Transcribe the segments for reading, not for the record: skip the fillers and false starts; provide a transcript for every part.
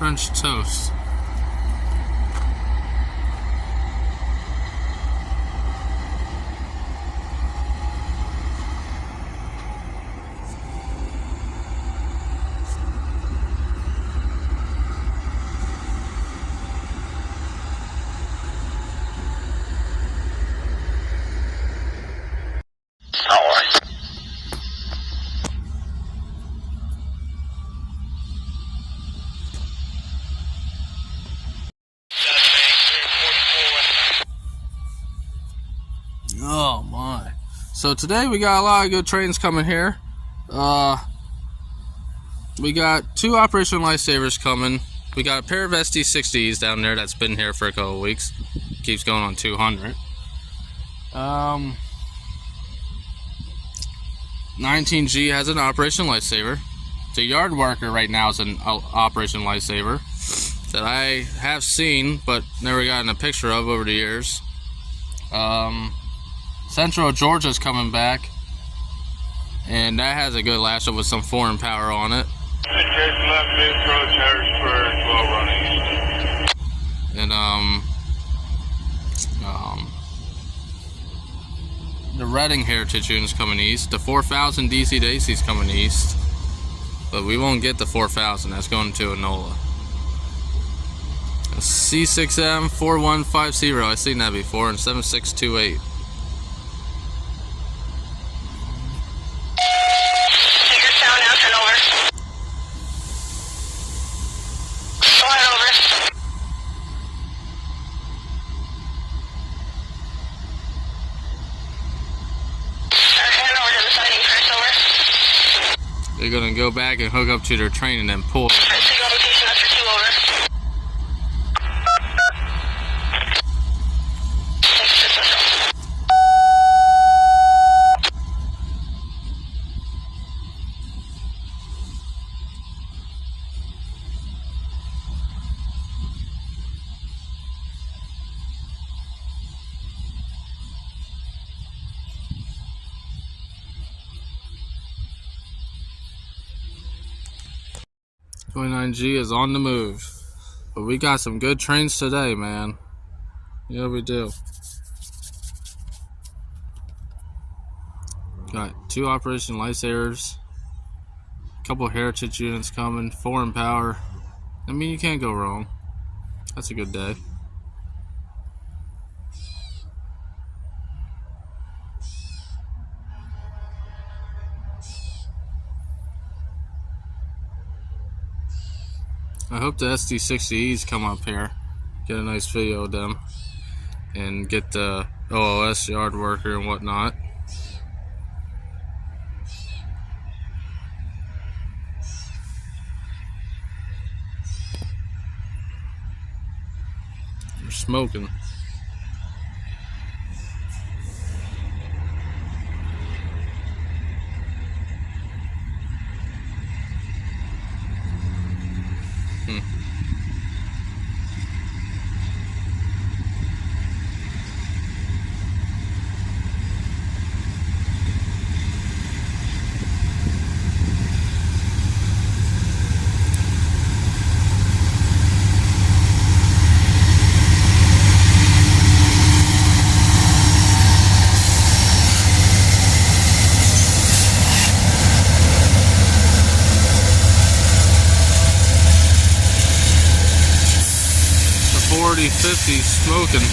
French toast. Oh my. So today we got a lot of good trains coming here. We got 2 Operation Lifesavers coming. We got a pair of SD60s down there that's been here for a couple of weeks. Keeps going on 200. 19G has an Operation Lifesaver. The Yard Worker right now is an Operation Lifesaver that I have seen but never gotten a picture of over the years. Central Georgia's coming back, and that has a good lash up with some foreign power on it. And the Reading Heritage unit's coming east. The 4000 DC to AC's coming east, but we won't get the 4000. That's going to Enola. A C6M 4150. I've seen that before, and 7628. They're gonna go back and hook up to their train and then pull. .29G is on the move, but we got some good trains today, man. Yeah, we do. Got 2 Operation Lifesavers, a couple Heritage units coming, foreign power. I mean, you can't go wrong. That's a good day. I hope the SD60Es come up here, get a nice video of them, and get the OOS Yard Worker and whatnot. They're smoking. The 4050 smoking.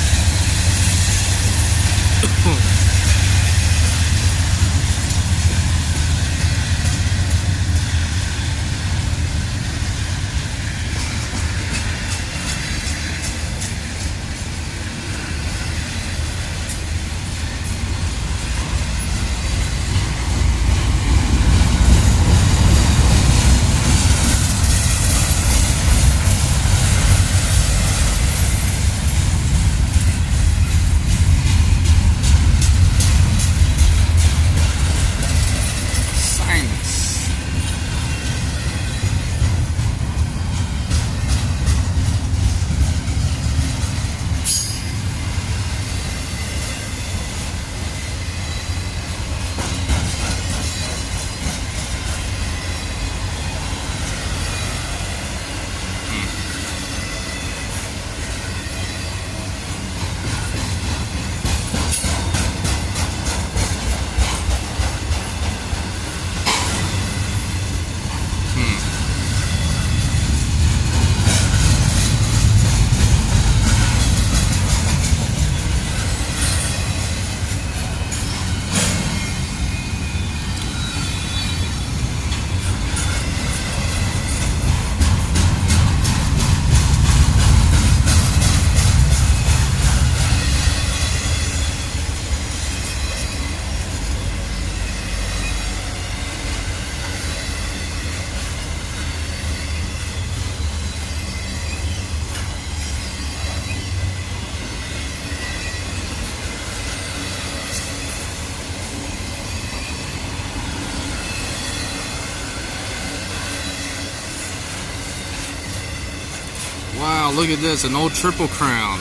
Wow, look at this, an old Triple Crown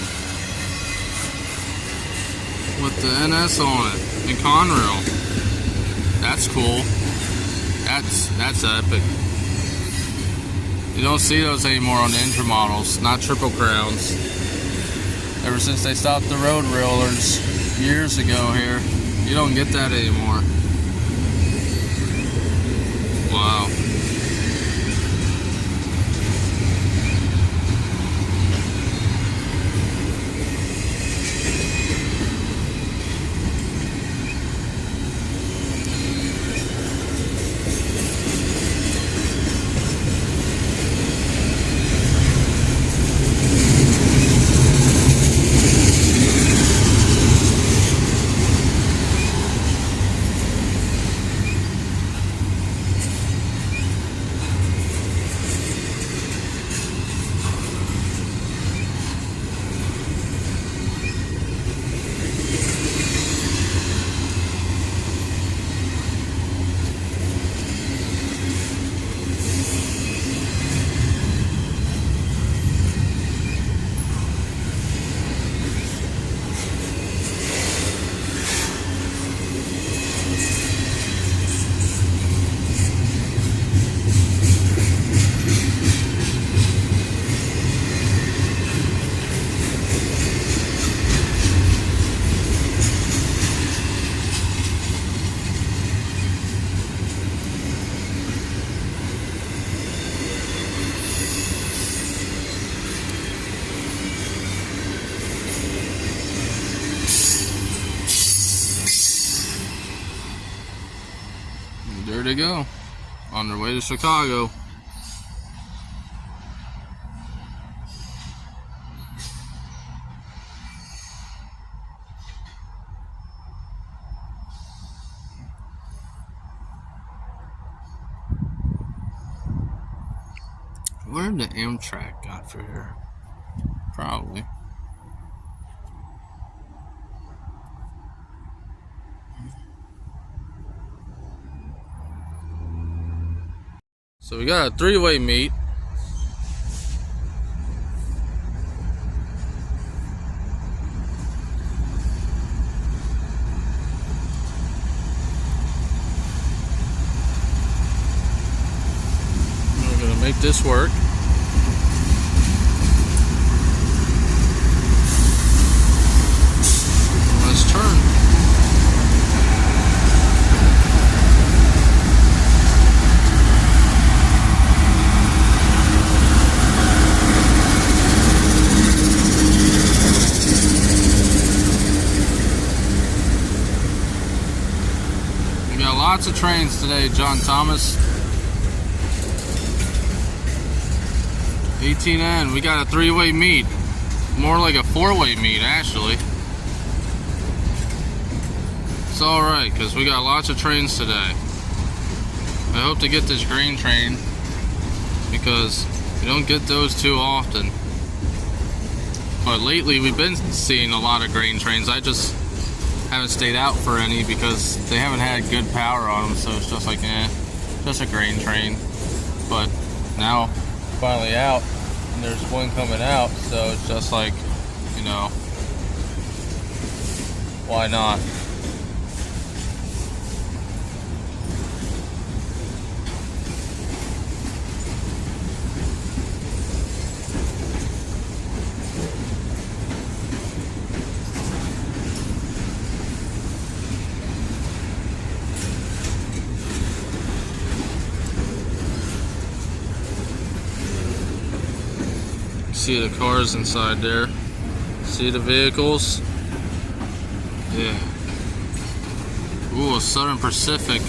with the NS on it and Conrail. That's cool. That's epic. You don't see those anymore on the Intra models, not Triple Crowns. Ever since they stopped the road rollers years ago here, you don't get that anymore. Wow. There they go, on their way to Chicago. Where did the Amtrak got for here? Probably. So we got a three-way meet. We're gonna make this work. Let's turn. Lots of trains today, John Thomas. 18N, we got a three-way meet. More like a four-way meet, actually. It's alright, because we got lots of trains today. I hope to get this grain train, because we don't get those too often. But lately, we've been seeing a lot of grain trains. I just haven't stayed out for any because they haven't had good power on them, so it's just like just a grain train. But now finally out and there's one coming out, so it's just like, you know, why not? See the cars inside there. See the vehicles? Yeah. Ooh, a Southern Pacific.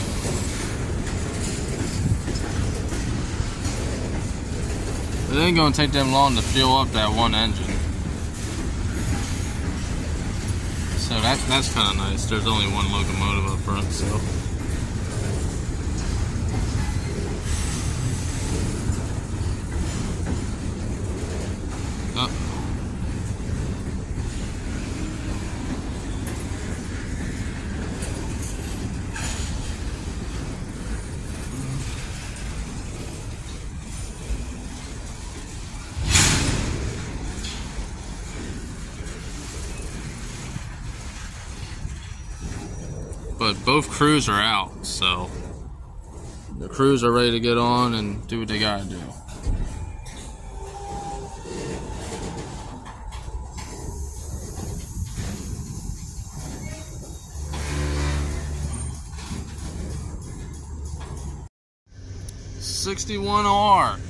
It ain't gonna take them long to fuel up that one engine. So that's kind of nice. There's only one locomotive up front, so. Oh. but both crews are out, so the crews are ready to get on and do what they gotta do. '61R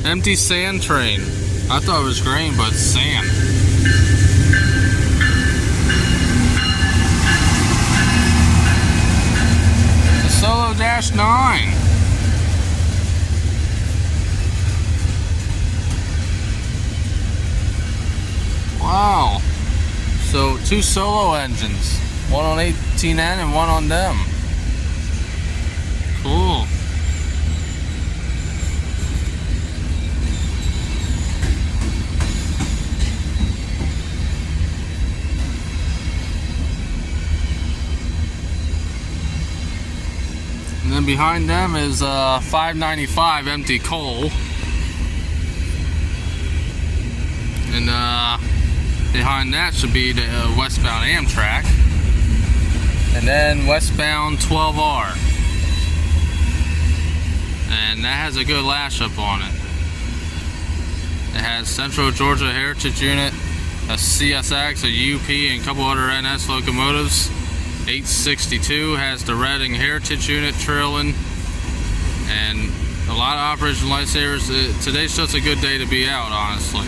empty sand train. I thought it was grain, but it's sand. The Solo -9. Wow. So 2 Solo engines, one on 18N and one on them. Cool. And then behind them is 595 empty coal. And behind that should be the westbound Amtrak. And then westbound 12R. And that has a good lash up on it. It has Central Georgia Heritage Unit, a CSX, a UP, and a couple other NS locomotives. 862 has the Reading Heritage Unit trailing, and a lot of Operation Lifesavers. Today's just a good day to be out, honestly.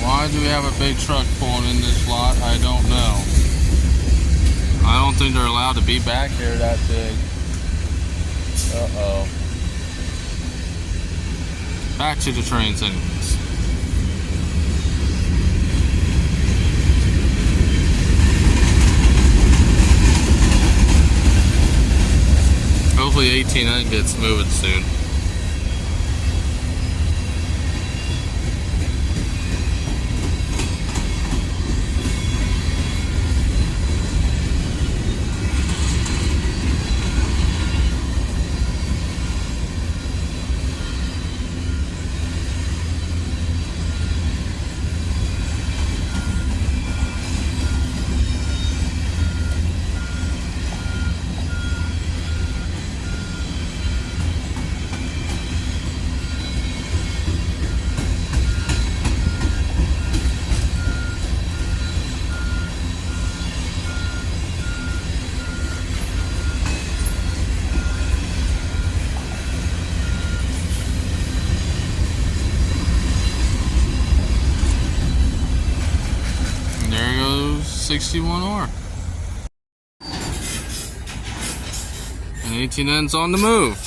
Why do we have a big truck pulling in this lot? I don't know. I don't think they're allowed to be back here that big. Uh-oh. Back to the trains anyways. Hopefully 18N gets moving soon. There goes 61R. And 18N's on the move.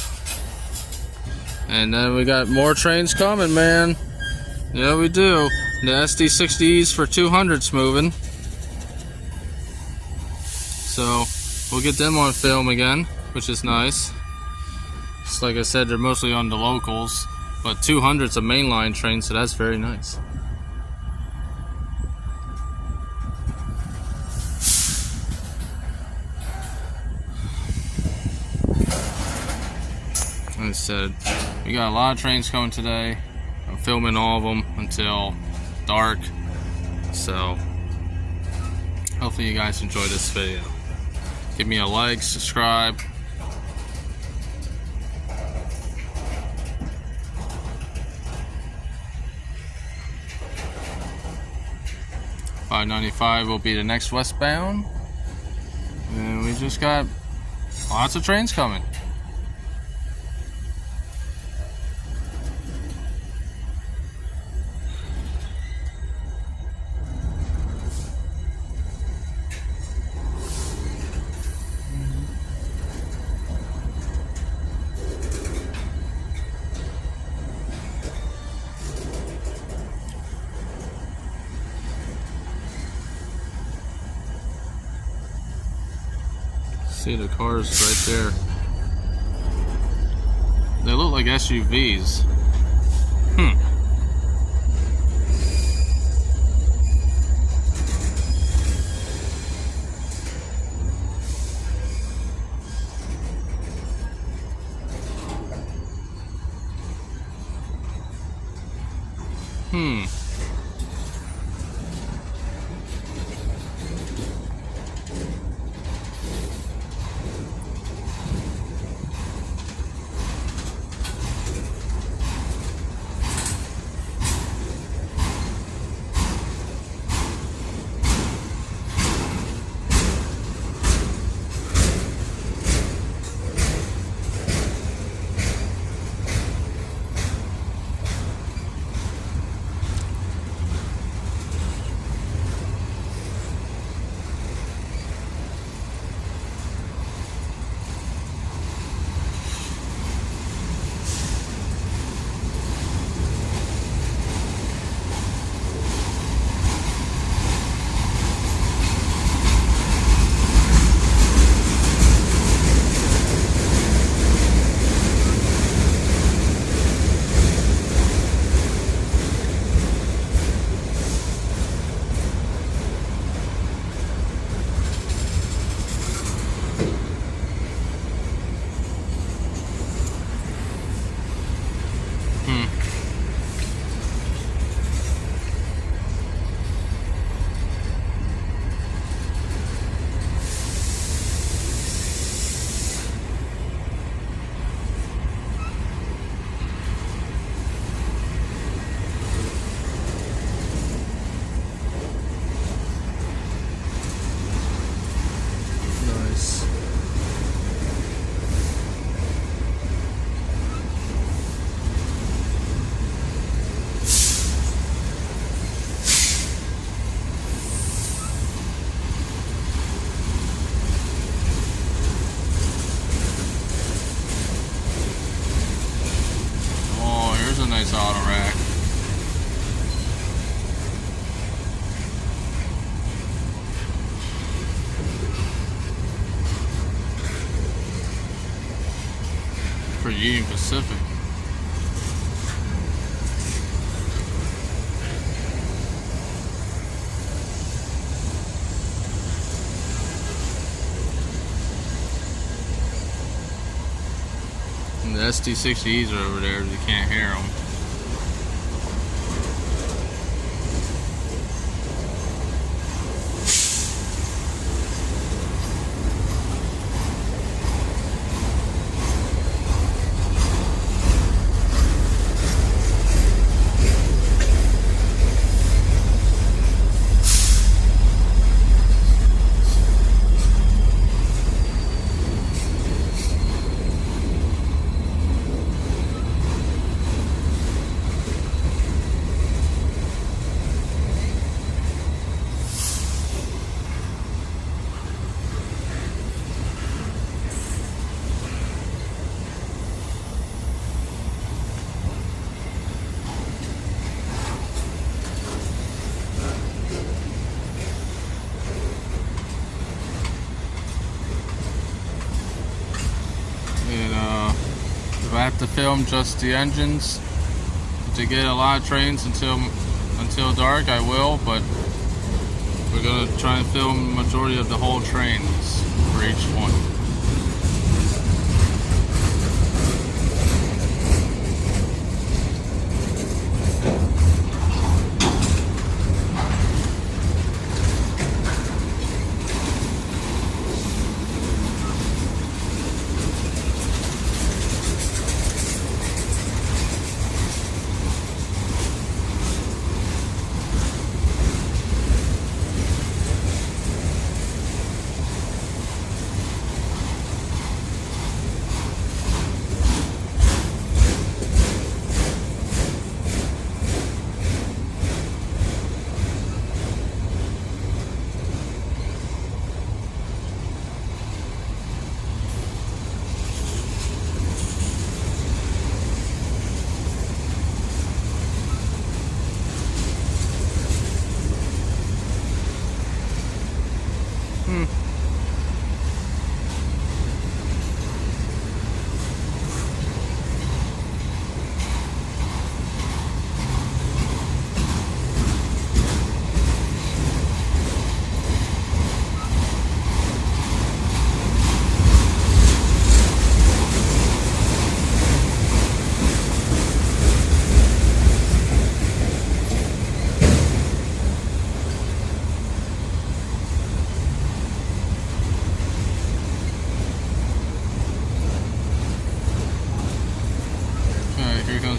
And then we got more trains coming, man. Yeah, we do. The SD60s for 200's moving. So we'll get them on film again, which is nice. Just like I said, they're mostly on the locals, but 200's a mainline train, so that's very nice. Like I said, we got a lot of trains coming today. I'm filming all of them until dark, so hopefully you guys enjoy this video. Give me a like, subscribe. .595 will be the next westbound, and we just got lots of trains coming. See the cars right there. They look like SUVs. Hmm. Nice. Oh, here's a nice auto rack. For Union Pacific. And the SD60s are over there, you can't hear them. If I have to film just the engines to get a lot of trains until dark, I will, but we're gonna try and film the majority of the whole trains for each one.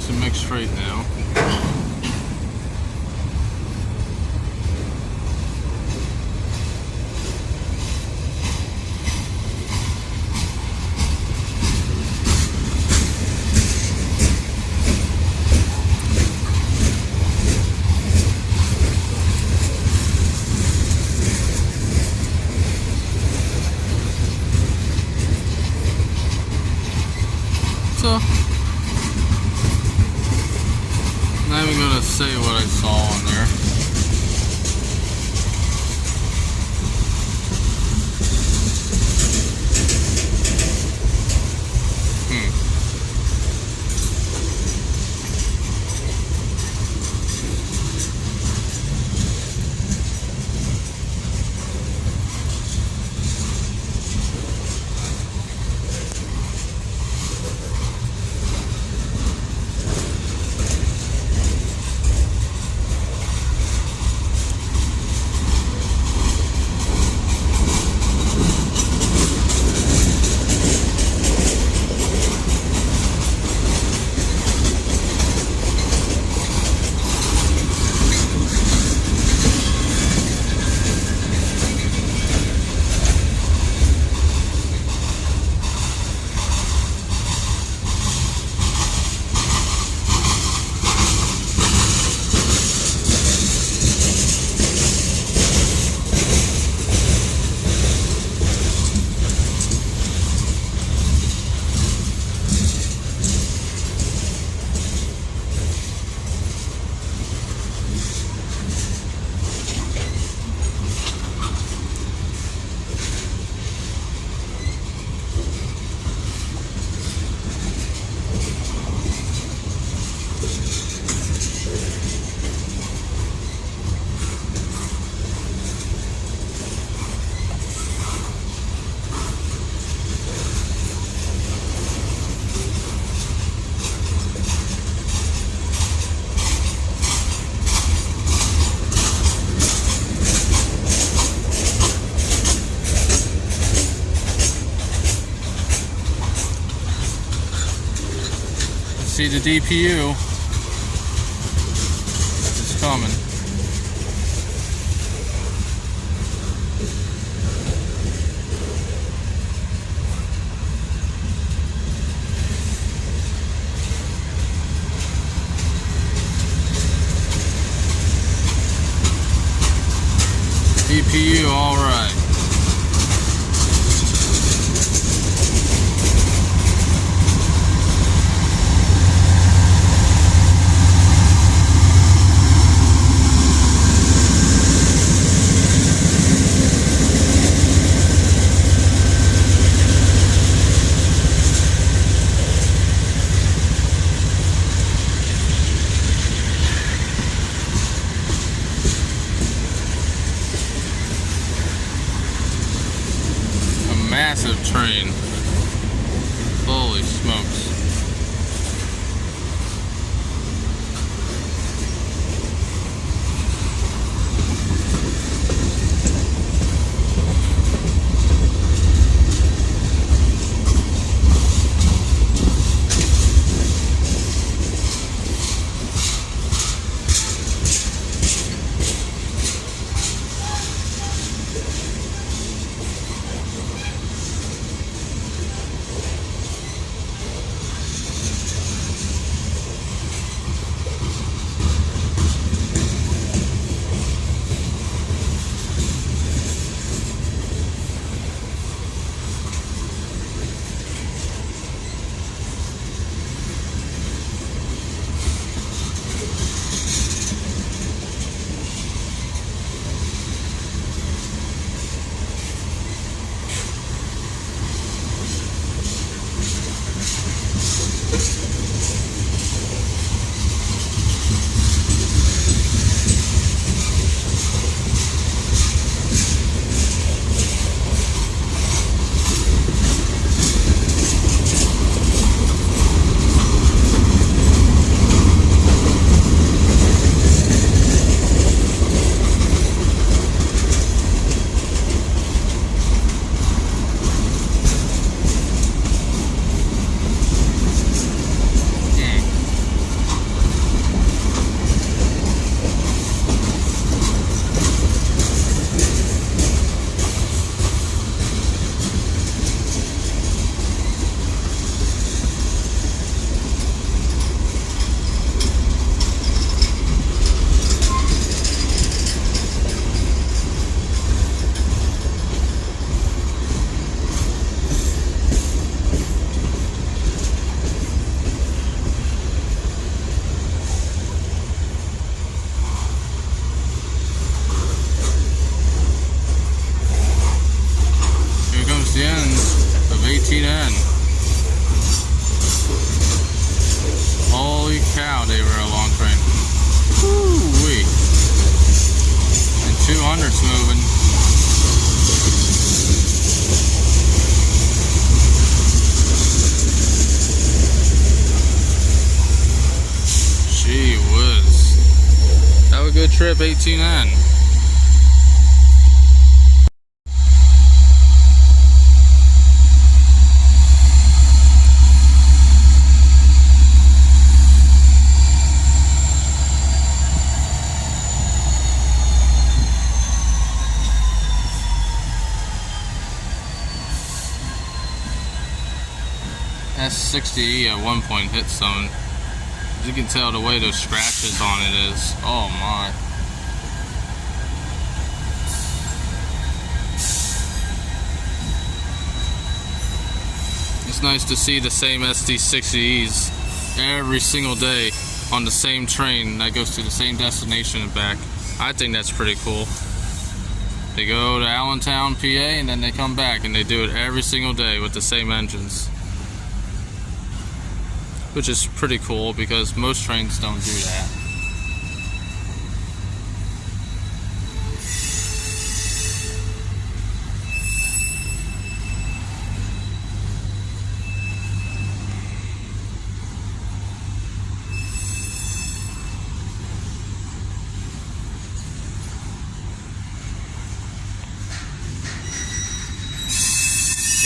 nice and mixed straight now. So, not even gonna say what I saw on there. See the DPU is coming. DPU, all right. Massive train. Holy smokes. 200's moving. Gee whiz. Have a good trip, 18N. S60E at one point hit some. You can tell the way those scratches on it is. Oh my. It's nice to see the same SD60Es every single day on the same train that goes to the same destination and back. I think that's pretty cool. They go to Allentown, PA, and then they come back, and they do it every single day with the same engines. Which is pretty cool because most trains don't do that.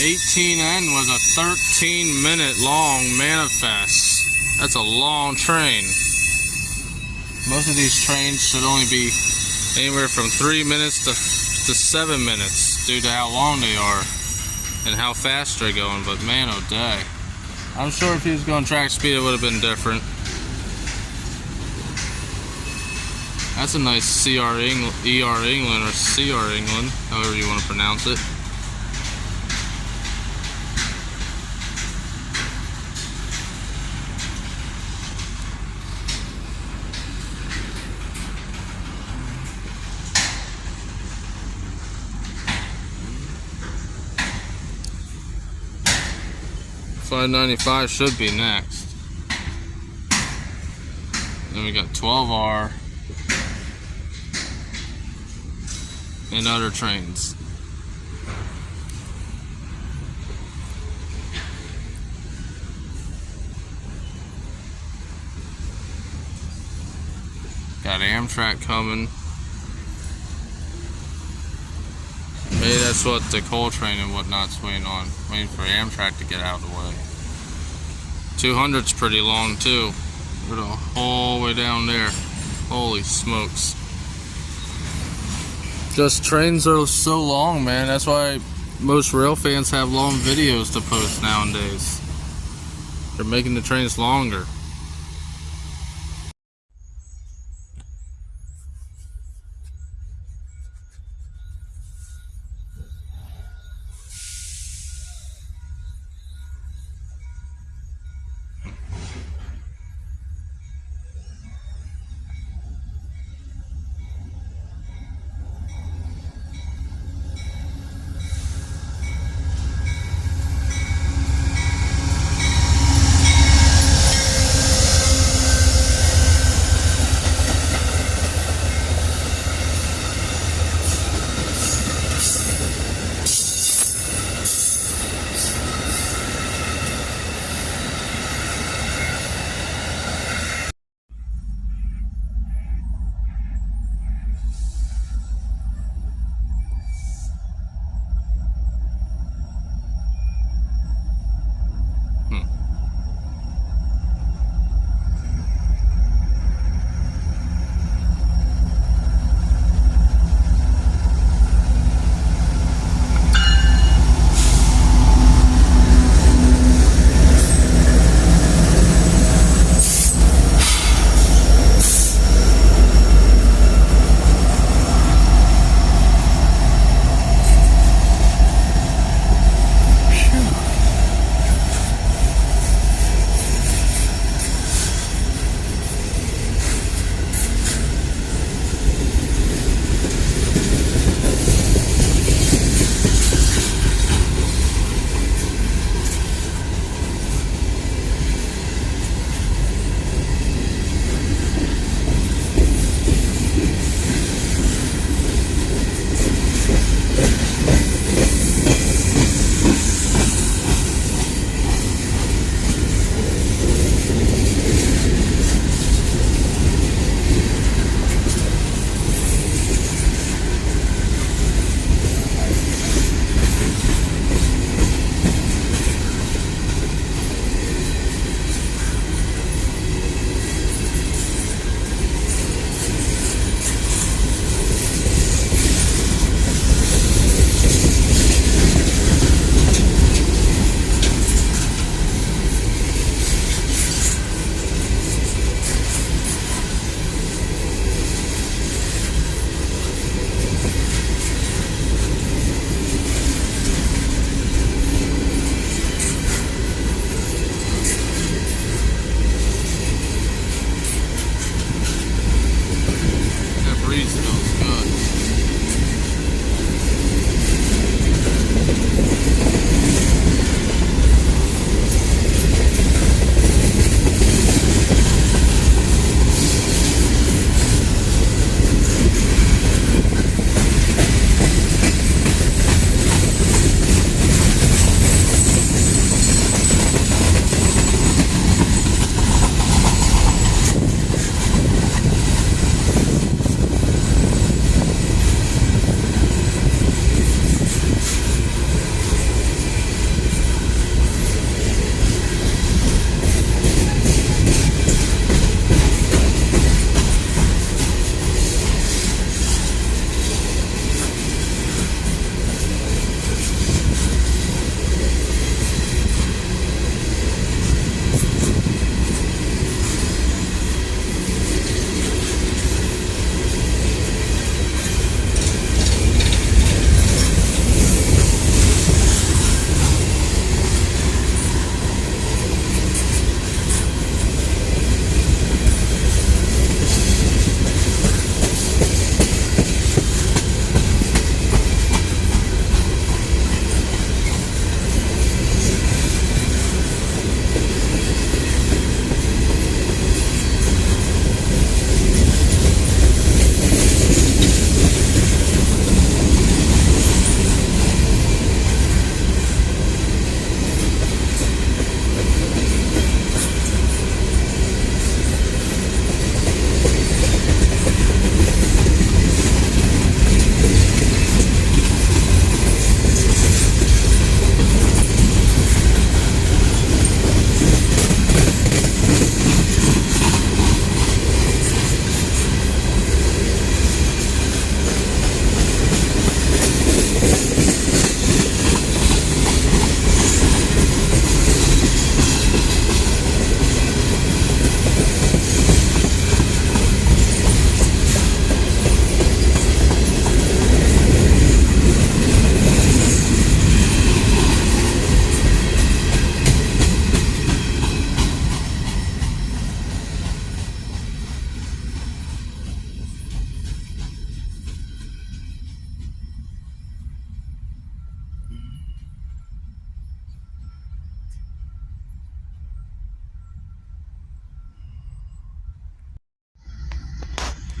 (18N) was a 13-minute long manifest. That's a long train. Most of these trains should only be anywhere from 3 minutes to 7 minutes due to how long they are and how fast they're going, but man oh day. I'm sure if he was going track speed it would have been different. That's a nice ER England or CR England, however you want to pronounce it. $5.95 should be next. Then we got 12R and other trains. Got Amtrak coming. Maybe that's what the coal train and whatnot's waiting on. Waiting for Amtrak to get out of the way. 200's pretty long too. We're the whole way down there. Holy smokes. Just trains are so long, man. That's why most rail fans have long videos to post nowadays. They're making the trains longer.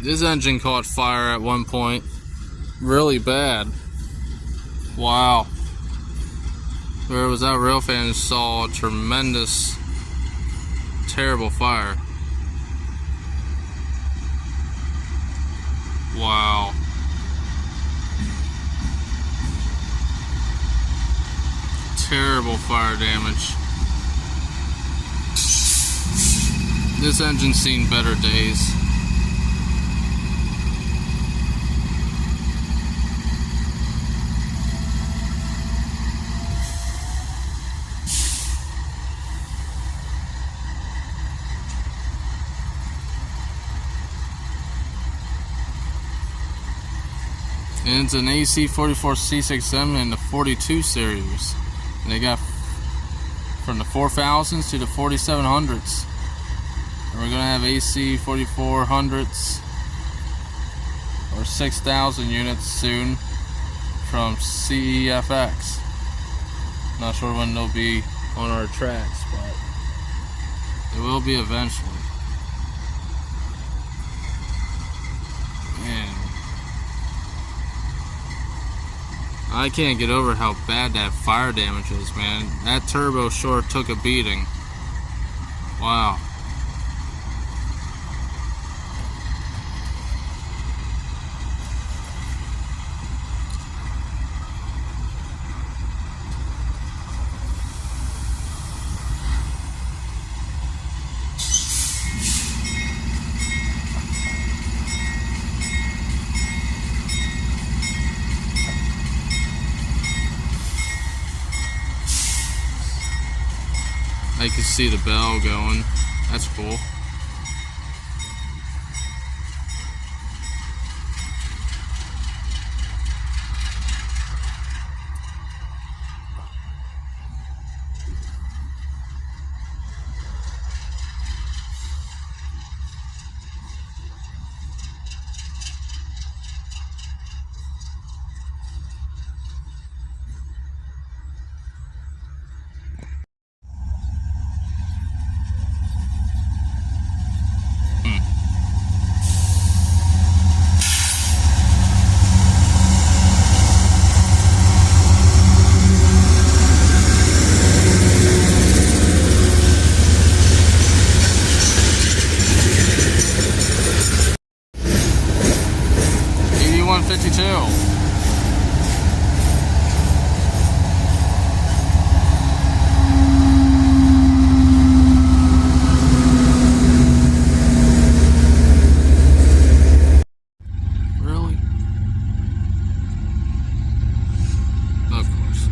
This engine caught fire at one point. Really bad. Wow. Whoever was out Railfan saw a tremendous, terrible fire. Wow. Terrible fire damage. This engine's seen better days. And it's an AC44 C6M in the 42 series. And they got from the 4000s to the 4700s. And we're gonna have AC 4400s or 6000 units soon from CEFX. Not sure when they'll be on our tracks, but they will be eventually. Man, I can't get over how bad that fire damage is, man. That turbo sure took a beating. Wow. I can see the bell going. That's cool. Really? Of course.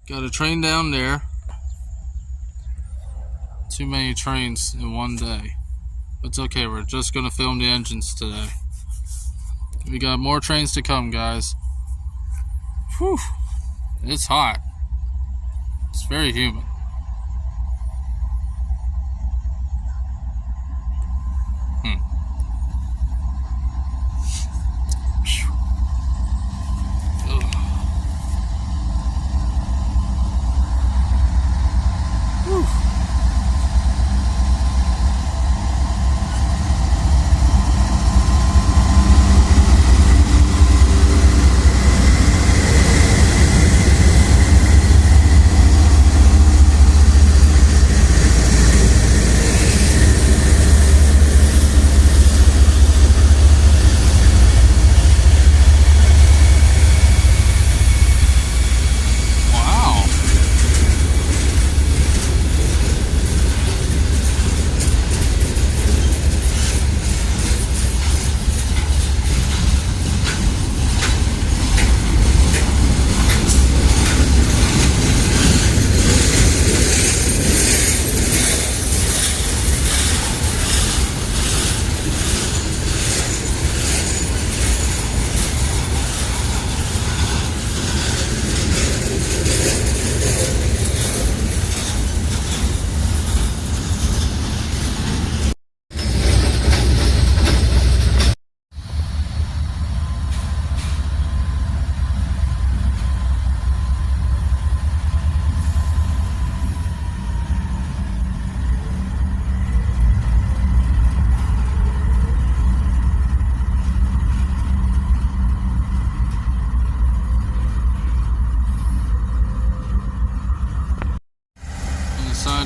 Got a train down there. Too many trains in one day. It's okay, we're just gonna film the engines today. We got more trains to come, guys. Whew, it's hot. It's very humid.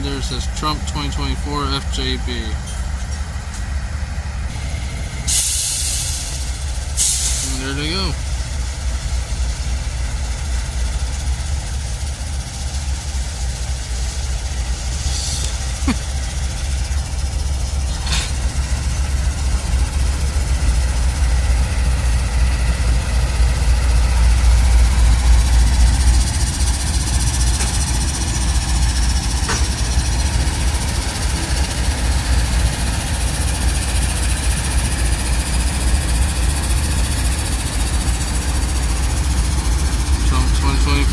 There says Trump 2024 FJB. And there they go.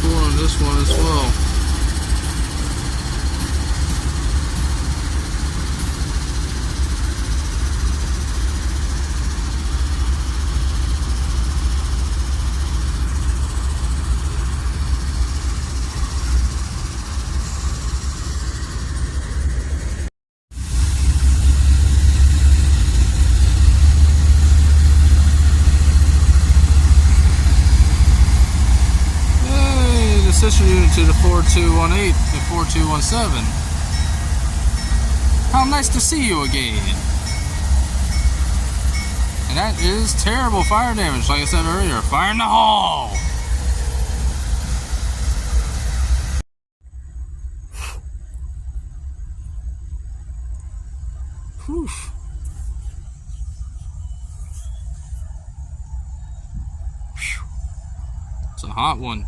On this one as well. Sister unit to the 4218 and 4217. How nice to see you again. And that is terrible fire damage, like I said earlier. Fire in the hall! Whew. It's a hot one.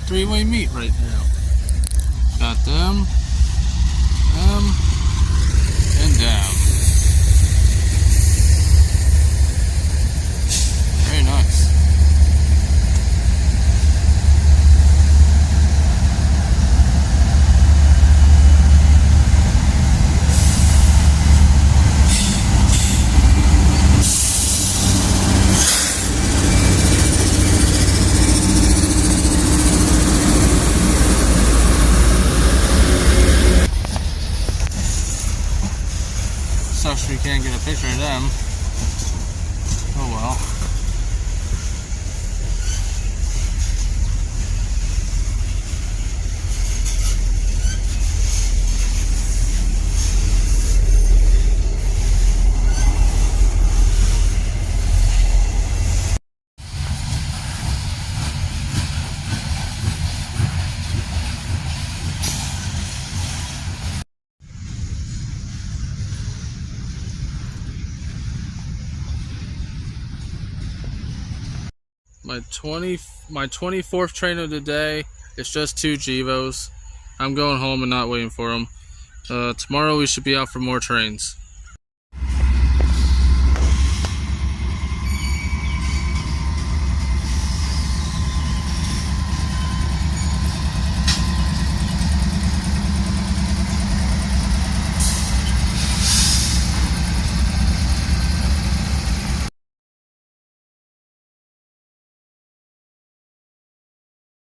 Three-way meet right now. Got them, and them. Very nice. Sucks we can't get a picture of them. Oh well. My 24th train of the day. It's just 2 Gevos. I'm going home and not waiting for them. Tomorrow we should be out for more trains.